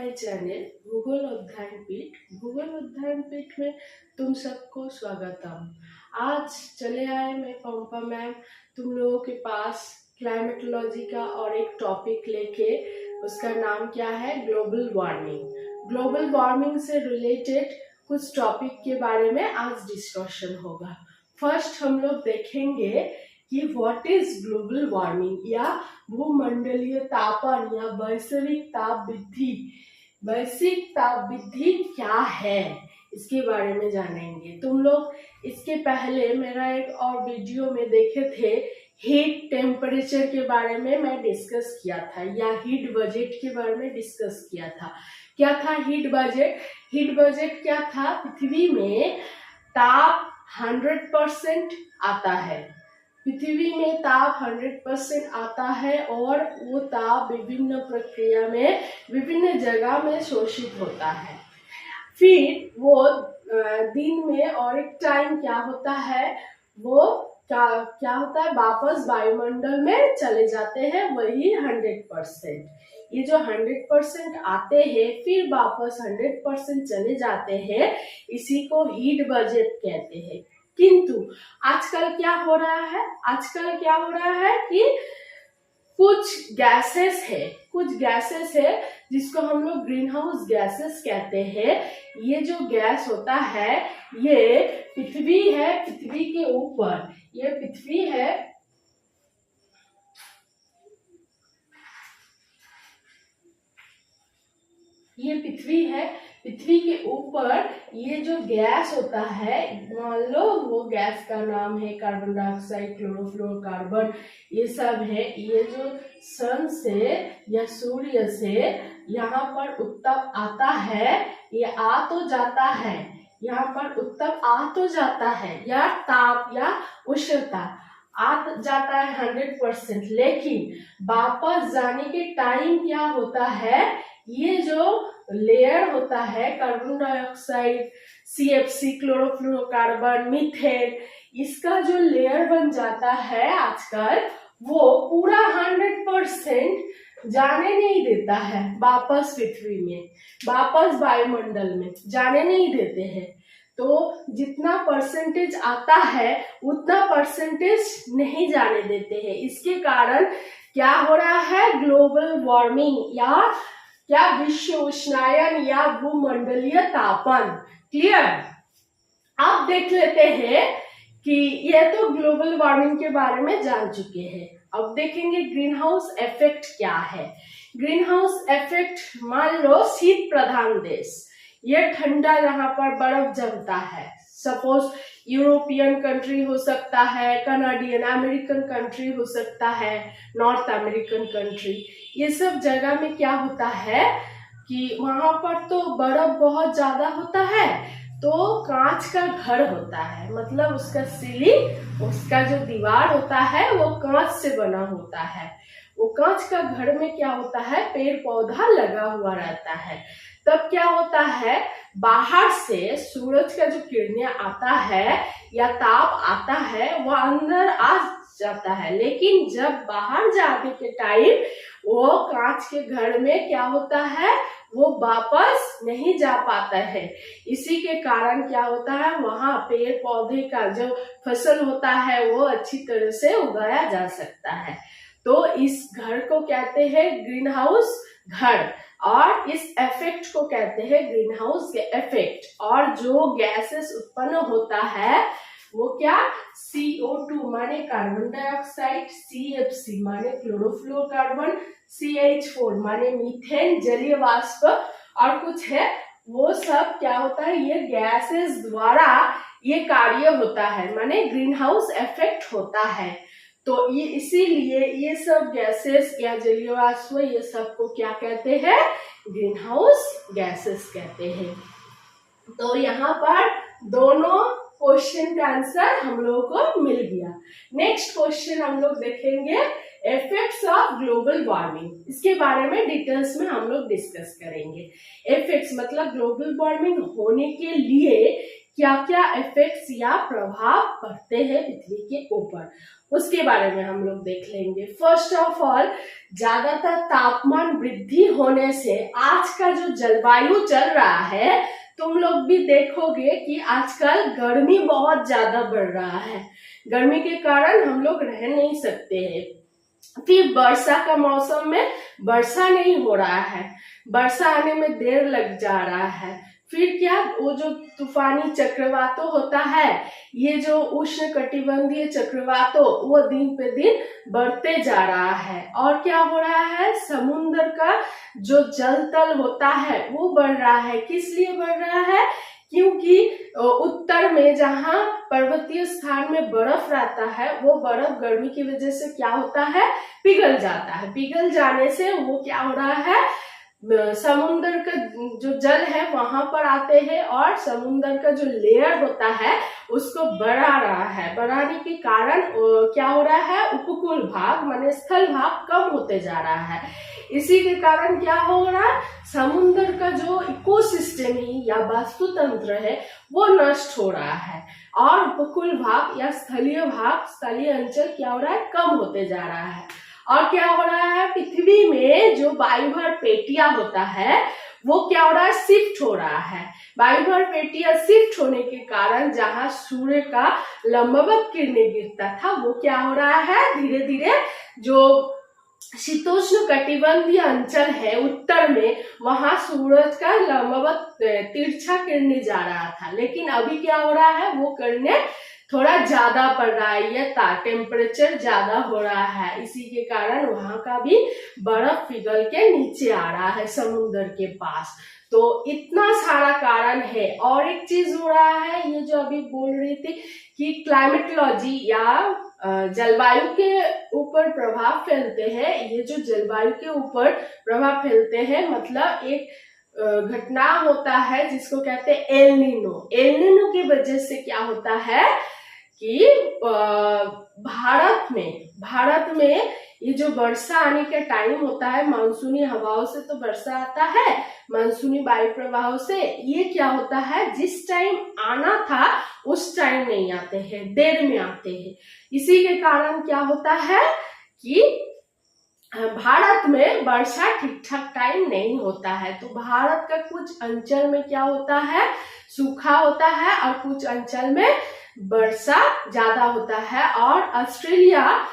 My channel भूगोल अध्ययन पीठ। भूगोल अध्ययन पीठ में तुम सबको स्वागतम। आज चले आए मैं पंपा मैम तुम लोगों के पास क्लाइमेटोलॉजी का और एक टॉपिक लेके। उसका नाम क्या है? Global warming. ग्लोबल वार्मिंग से रिलेटेड कुछ टॉपिक के बारे में आज डिस्कशन होगा। फर्स्ट हम लोग देखेंगे कि व्हाट इज ग्लोबल वार्मिंग या भूमंडलीय तापन या वैश्विक ताप वृद्धि क्या है, इसके बारे में जानेंगे। तुम लोग इसके पहले मेरा एक और वीडियो में देखे थे, हीट टेम्परेचर के बारे में मैं डिस्कस किया था या हीट बजट के बारे में डिस्कस किया था। क्या था हीट बजट? हीट बजट क्या था? पृथ्वी में ताप 100% आता है। पृथ्वी में ताप 100% आता है और वो ताप विभिन्न प्रक्रिया में विभिन्न जगह में शोषित होता है। फिर वो दिन में और एक टाइम क्या होता है, वो क्या होता है, वापस वायुमंडल में चले जाते हैं, वही 100%। ये जो 100% आते हैं फिर वापस 100% चले जाते हैं, इसी को हीट बजट कहते हैं। किंतु आजकल क्या हो रहा है कि कुछ गैसेस है जिसको हम लोग ग्रीन हाउस गैसेस कहते हैं। ये जो गैस होता है ये पृथ्वी है, पृथ्वी के ऊपर ये पृथ्वी है, पृथ्वी के ऊपर ये जो गैस होता है, मान लो वो गैस का नाम है कार्बन डाइऑक्साइड, क्लोरोफ्लोरोकार्बन, ये सब है। ये जो सन से या सूर्य से यहाँ पर उत्ताप आता है, ये आ तो जाता है, यहाँ पर उत्ताप आ तो जाता है या ताप या उष्णता आ जाता है 100%, लेकिन वापस जाने के टाइम क्या होता है, ये जो लेयर होता है carbon dioxide, CFC, chlorofluorocarbon, methane, इसका जो लेयर बन जाता है आजकल, वो पूरा 100% जाने नहीं देता है वापस पृथ्वी में, वापस वायुमंडल में जाने नहीं देते हैं। तो जितना परसेंटेज आता है उतना परसेंटेज नहीं जाने देते हैं। इसके कारण क्या हो रहा है? ग्लोबल वार्मिंग या क्या विश्व उष्णायन या भूमंडलीय तापन। क्लियर? अब देख लेते हैं कि ये तो ग्लोबल वार्मिंग के बारे में जान चुके हैं। अब देखेंगे ग्रीन हाउस इफेक्ट क्या है। ग्रीन हाउस इफेक्ट, मान लो शीत प्रधान देश, ये ठंडा जहां पर बर्फ जमता है, सपोज यूरोपियन कंट्री हो सकता है, कनाडियन, अमेरिकन कंट्री हो सकता है, नॉर्थ अमेरिकन कंट्री, ये सब जगह में क्या होता है कि वहां पर तो बर्फ बहुत ज्यादा होता है, तो कांच का घर होता है, मतलब उसका सीलिंग, उसका जो दीवार होता है वो कांच से बना होता है। वो कांच का घर में क्या होता है, पेड़ पौधा लगा हुआ रहता है। तब क्या होता है, बाहर से सूरज का जो किरणें आता है या ताप आता है वो अंदर आ जाता है, लेकिन जब बाहर जाने के टाइम वो कांच के घर में क्या होता है, वो वापस नहीं जा पाता है। इसी के कारण क्या होता है, वहां पेड़ पौधे का जो फसल होता है वो अच्छी तरह से उगाया जा सकता है। तो इस घर को कहते हैं ग्रीन हाउस घर, और इस इफेक्ट को कहते हैं ग्रीन हाउस के इफेक्ट। और जो गैसेस उत्पन्न होता है वो क्या, CO2 माने कार्बन डाइऑक्साइड, CFC माने क्लोरोफ्लोरोकार्बन, CH4 माने मीथेन, जलीय वाष्प, और कुछ है, वो सब क्या होता है, ये गैसेस द्वारा ये कार्य होता है, माने ग्रीन हाउस इफेक्ट होता है। तो ये इसीलिए ये सब गैसेस या जलीय वाष्प, ये सब को क्या कहते हैं, ग्रीन हाउस गैसेस कहते हैं। तो यहाँ पर दोनों क्वेश्चन का आंसर हम लोगों को मिल गया। नेक्स्ट क्वेश्चन हम लोग देखेंगे इफेक्ट्स ऑफ ग्लोबल वार्मिंग। इसके बारे में डिटेल्स में हम लोग डिस्कस करेंगे। इफेक्ट्स मतलब ग्लोबल वार्मिंग होने के लिए क्या क्या इफेक्ट्स या प्रभाव पड़ते हैं पृथ्वी के ऊपर, उसके बारे में हम लोग देख लेंगे। फर्स्ट ऑफ ऑल, ज्यादातर तापमान वृद्धि होने से आज का जो जलवायु चल रहा है, तुम लोग भी देखोगे कि आजकल गर्मी बहुत ज्यादा बढ़ रहा है। गर्मी के कारण हम लोग रह नहीं सकते हैं। फिर वर्षा का मौसम में वर्षा नहीं हो रहा है, वर्षा आने में देर लग जा रहा है। फिर क्या, वो जो तूफानी चक्रवातों होता है, ये जो उष्ण कटिबंधीय चक्रवातों, वो दिन पे दिन बढ़ते जा रहा है। और क्या हो रहा है, समुद्र का जो जल तल होता है वो बढ़ रहा है। किस लिए बढ़ रहा है, क्योंकि उत्तर में जहाँ पर्वतीय स्थान में बर्फ रहता है, वो बर्फ गर्मी की वजह से क्या होता है, पिघल जाता है। पिघल जाने से वो क्या हो रहा है, समुद्र का जो जल है वहां पर आते हैं और समुद्र का जो लेयर होता है उसको बढ़ा रहा है। बढ़ाने के कारण क्या हो रहा है, उपकूल भाग माने स्थल भाग कम होते जा रहा है। इसी के कारण क्या हो रहा है, समुद्र का जो इकोसिस्टम है या वास्तुतंत्र है वो नष्ट हो रहा है और उपकूल भाग या स्थलीय भाग, स्थलीय अंचल क्या हो रहा है, कम होते जा रहा है। और क्या हो रहा है, पृथ्वी में जो वायुभार पेटिया होता है वो क्या हो रहा है, शिफ्ट हो रहा है। वायुभार पेटिया शिफ्ट होने के कारण जहां सूर्य का लंबवत किरणें गिरता था, वो क्या हो रहा है, धीरे धीरे जो शीतोष्ण कटिबंधीय अंचल है उत्तर में, वहां सूरज का लंबवत तिरछा किरणें जा रहा था। लेकिन अभी क्या हो रहा है, वो किरणें थोड़ा ज्यादा पड़ रहा है, या टेम्परेचर ज्यादा हो रहा है। इसी के कारण वहां का भी बर्फ पिघल के नीचे आ रहा है समुद्र के पास। तो इतना सारा कारण है। और एक चीज हो रहा है, ये जो अभी बोल रही थी कि क्लाइमेटोलॉजी या जलवायु के ऊपर प्रभाव फैलते हैं। ये जो जलवायु के ऊपर प्रभाव फैलते हैं, मतलब एक घटना होता है जिसको कहते हैं एल नीनो। एल नीनो की वजह से क्या होता है कि भारत में ये जो वर्षा आने का टाइम होता है, मानसूनी हवाओं से तो वर्षा आता है, मानसूनी वायु प्रवाह से, ये क्या होता है, जिस टाइम आना था उस टाइम नहीं आते हैं, देर में आते हैं। इसी के कारण क्या होता है कि भारत में वर्षा ठीक ठाक टाइम नहीं होता है। तो भारत का कुछ अंचल में क्या होता है, सूखा होता है और कुछ अंचल में वर्षा ज्यादा होता है। और Australia,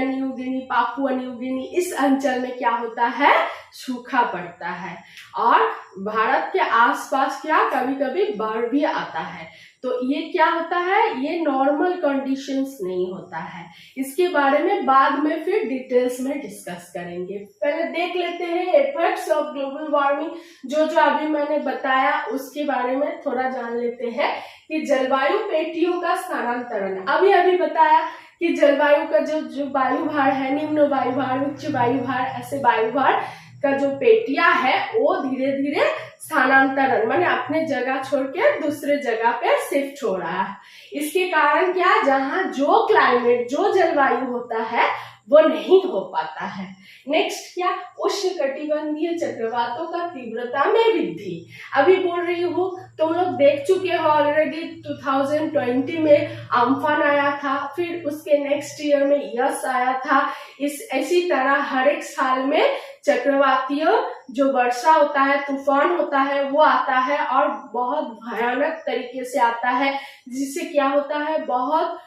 New Guinea, Papua New Guinea, इस अंचल में क्या होता है, सूखा पड़ता है। और भारत के आसपास क्या कभी कभी बाढ़ भी आता है। तो ये क्या होता है, ये नॉर्मल कंडीशंस नहीं होता है। इसके बारे में बाद में फिर डिटेल्स में डिस्कस करेंगे। पहले देख लेते हैं इफेक्ट्स ऑफ ग्लोबल वार्मिंग। जो अभी मैंने बताया उसके बारे में थोड़ा जान लेते हैं कि जलवायु पेटियों का स्थानांतरण। अभी बताया कि जलवायु का जो वायुभार है, निम्न वायुभार, उच्च वायुभार, ऐसे वायुभार का जो पेटिया है वो धीरे धीरे स्थानांतरण माने अपने जगह छोड़ के दूसरे जगह पे शिफ्ट हो रहा है। इसके कारण क्या, जहाँ जो क्लाइमेट, जो जलवायु होता है वो नहीं हो पाता है। नेक्स्ट क्या, उष्ण कटिबंधीय चक्रवातों का तीव्रता में वृद्धि। अभी बोल रही हूँ, तुम लोग देख चुके हो ऑलरेडी, 2020 में अम्फान आया था, फिर उसके नेक्स्ट ईयर में यस आया था। इसी तरह हर एक साल में चक्रवातीय जो वर्षा होता है, तूफान होता है, वो आता है और बहुत भयानक तरीके से आता है, जिससे क्या होता है, बहुत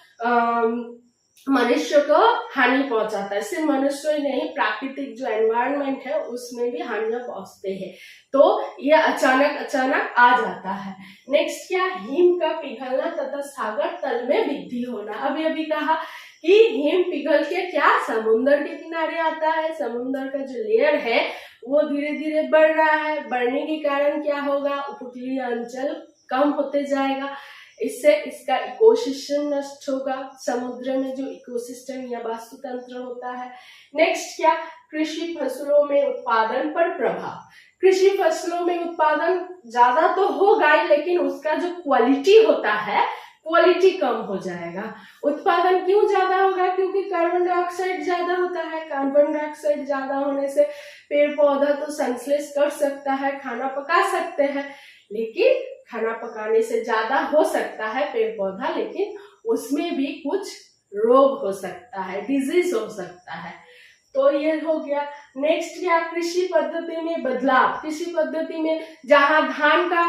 मनुष्य को हानि पहुंचाता है। सिर्फ मनुष्य ही नहीं, प्राकृतिक जो एनवायरनमेंट है उसमें भी हानियां पहुंचते हैं। तो ये अचानक आ जाता है। नेक्स्ट क्या, हिम का पिघलना तथा सागर तल में वृद्धि होना। अभी कहा कि हिम पिघल के क्या समुद्र के किनारे आता है, समुद्र का जो लेयर है वो धीरे धीरे बढ़ रहा है। बढ़ने के कारण क्या होगा, उपकूलीय अंचल कम होते जाएगा, इससे इसका इकोसिस्टम नष्ट होगा, समुद्र में जो इकोसिस्टम या वास्तुतंत्र होता है। नेक्स्ट क्या, कृषि फसलों में उत्पादन पर प्रभाव। कृषि फसलों में उत्पादन ज्यादा तो होगा ही, लेकिन उसका जो क्वालिटी होता है, क्वालिटी कम हो जाएगा। उत्पादन क्यों ज्यादा होगा, क्योंकि कार्बन डाइऑक्साइड ज्यादा होता है। कार्बन डाइऑक्साइड ज्यादा होने से पेड़ पौधा तो संश्लेष कर सकता है, खाना पका सकते हैं, लेकिन खाना पकाने से ज्यादा हो सकता है पेड़ पौधा, लेकिन उसमें भी कुछ रोग हो सकता है, डिजीज हो सकता है। तो ये हो गया। नेक्स्ट क्या, कृषि पद्धति में बदलाव। कृषि पद्धति में जहां धान का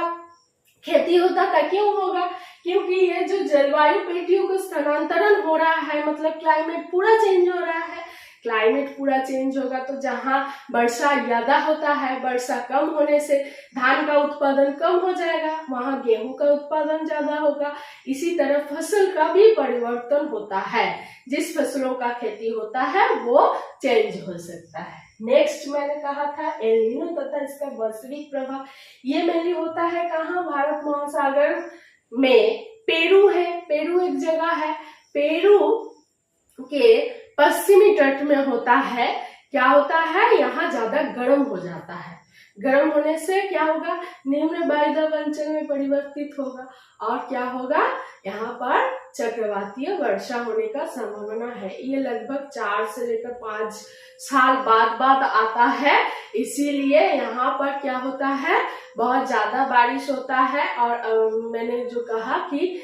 खेती होता था, क्यों होगा? क्योंकि ये जो जलवायु पेटियों का स्थानांतरण हो रहा है, मतलब क्लाइमेट पूरा चेंज हो रहा है। क्लाइमेट पूरा चेंज होगा तो जहाँ वर्षा ज्यादा होता है, वर्षा कम होने से धान का उत्पादन कम हो जाएगा, वहाँ गेहूं का उत्पादन ज्यादा होगा। इसी तरह फसल का भी परिवर्तन होता है, जिस फसलों का खेती होता है वो चेंज हो सकता है। नेक्स्ट मैंने कहा था एल नीनो तथा इसका वैश्विक प्रभाव। ये मेनली होता है कहाँ? भारत महासागर में। पेरू है, पेरू एक जगह है, पेरू के पश्चिमी तट में होता है। क्या होता है? यहाँ ज्यादा गर्म हो जाता है। गर्म होने से क्या होगा? निम्न वायुदाब अंचल में परिवर्तित होगा और क्या होगा? यहाँ पर चक्रवातीय वर्षा होने का संभावना है। ये लगभग 4 से लेकर 5 साल बाद आता है, इसीलिए यहाँ पर क्या होता है? बहुत ज्यादा बारिश होता है। और मैंने जो कहा कि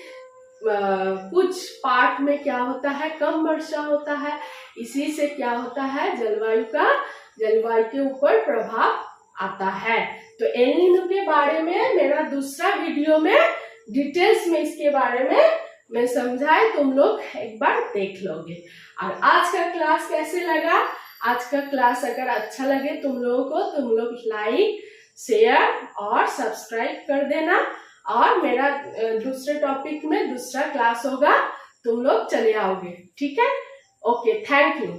कुछ पार्ट में क्या होता है? कम वर्षा होता है। इसी से क्या होता है? जलवायु के ऊपर प्रभाव आता है। तो एल नीनो के बारे में मेरा दूसरा वीडियो में डिटेल्स में इसके बारे में मैं समझाए, तुम लोग एक बार देख लोगे। और आज का क्लास कैसे लगा? आज का क्लास अगर अच्छा लगे तुम लोगों को, तुम लोग लाइक, शेयर और सब्सक्राइब कर देना। और मेरा दूसरे टॉपिक में दूसरा क्लास होगा, तुम लोग चले आओगे। ठीक है? Okay, thank you.